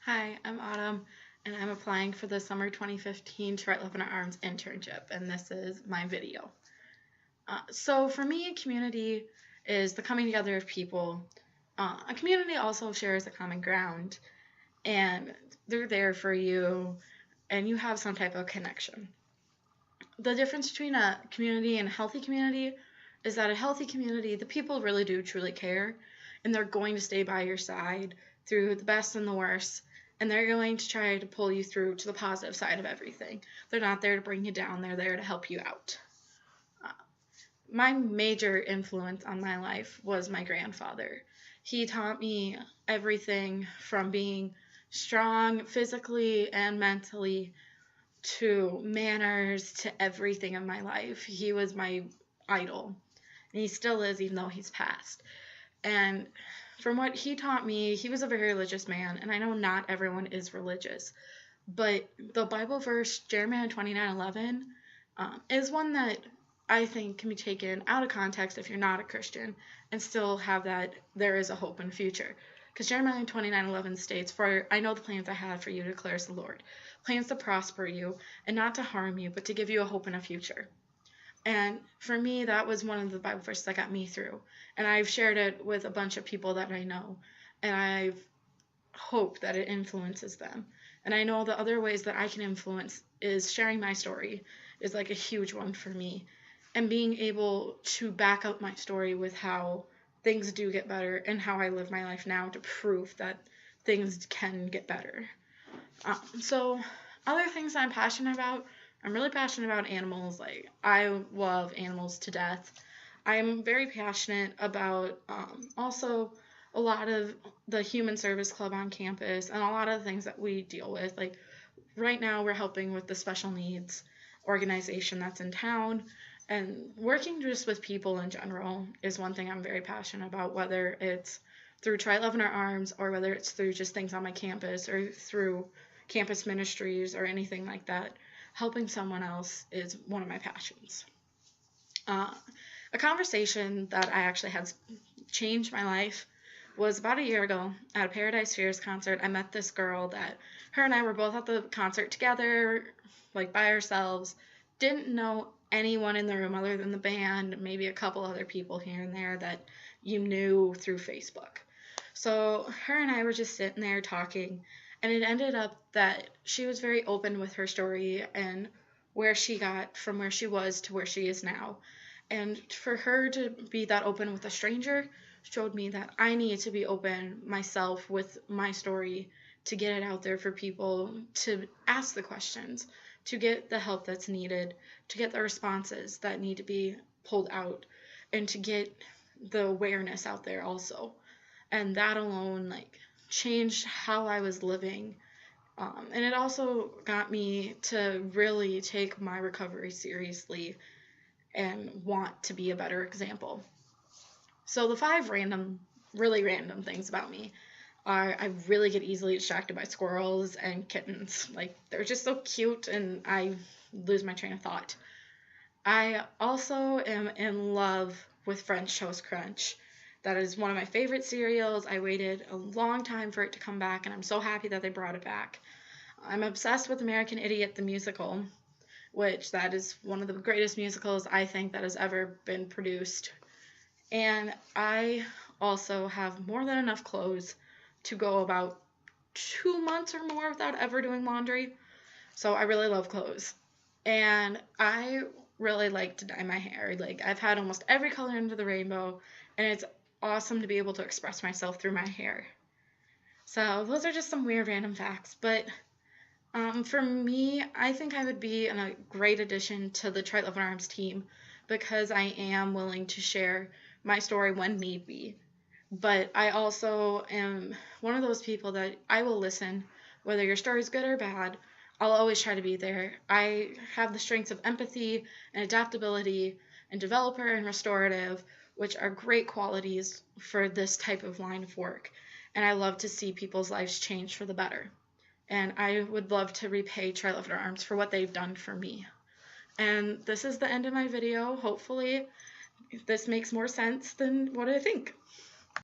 Hi, I'm Autumn, and I'm applying for the summer 2015 TWLOHA Arms internship, and this is my video. So for me, a community is the coming together of people. A community also shares a common ground, and they're there for you, and you have some type of connection. The difference between a community and a healthy community is that a healthy community, the people really do truly care, and they're going to stay by your side through the best and the worst, and they're going to try to pull you through to the positive side of everything. They're not there to bring you down, they're there to help you out. My major influence on my life was my grandfather. He taught me everything from being strong physically and mentally to manners to everything in my life. He was my idol, and he still is, even though he's passed. And from what he taught me, he was a very religious man, and I know not everyone is religious, but the Bible verse Jeremiah 29:11 is one that I think can be taken out of context if you're not a Christian and still have that there is a hope in the future. Because Jeremiah 29:11 states, "For I know the plans I have for you, declares the Lord, plans to prosper you and not to harm you, but to give you a hope and a future." And for me, that was one of the Bible verses that got me through. And I've shared it with a bunch of people that I know, and I've hoped that it influences them. And I know the other ways that I can influence is sharing my story is like a huge one for me. And being able to back up my story with how things do get better and how I live my life now to prove that things can get better. So other things I'm passionate about, I'm really passionate about animals. Like, I love animals to death. I'm very passionate about also a lot of the Human Service Club on campus and a lot of the things that we deal with. Like, right now we're helping with the special needs organization that's in town, and working just with people in general is one thing I'm very passionate about, whether it's through Try Love in Our Arms or whether it's through just things on my campus or through campus ministries or anything like that. Helping someone else is one of my passions. A conversation that I actually had changed my life was about a year ago at a Paradise Fears concert. I met this girl that her and I were both at the concert together, like by ourselves. Didn't know anyone in the room other than the band, maybe a couple other people here and there that you knew through Facebook. So her and I were just sitting there talking, and it ended up that she was very open with her story and where she got from where she was to where she is now. And for her to be that open with a stranger showed me that I need to be open myself with my story to get it out there for people to ask the questions, to get the help that's needed, to get the responses that need to be pulled out, and to get the awareness out there also. And that alone, like, changed how I was living. And it also got me to really take my recovery seriously and want to be a better example. So the 5 really random things about me are I really get easily distracted by squirrels and kittens. Like, they're just so cute and I lose my train of thought. I also am in love with French Toast Crunch. That is one of my favorite cereals. I waited a long time for it to come back, and I'm so happy that they brought it back. I'm obsessed with American Idiot the musical, which that is one of the greatest musicals I think that has ever been produced. And I also have more than enough clothes to go about 2 months or more without ever doing laundry. So I really love clothes. And I really like to dye my hair. Like, I've had almost every color under the rainbow, and it's awesome to be able to express myself through my hair. So those are just some weird random facts, but for me, I think I would be a great addition to the Try Love in Arms team because I am willing to share my story when need be. But I also am one of those people that I will listen, whether your story is good or bad. I'll always try to be there. I have the strengths of empathy and adaptability and developer and restorative, which are great qualities for this type of line of work. And I love to see people's lives change for the better. And I would love to repay Try Love in Our Arms for what they've done for me. And this is the end of my video. Hopefully this makes more sense than what I think.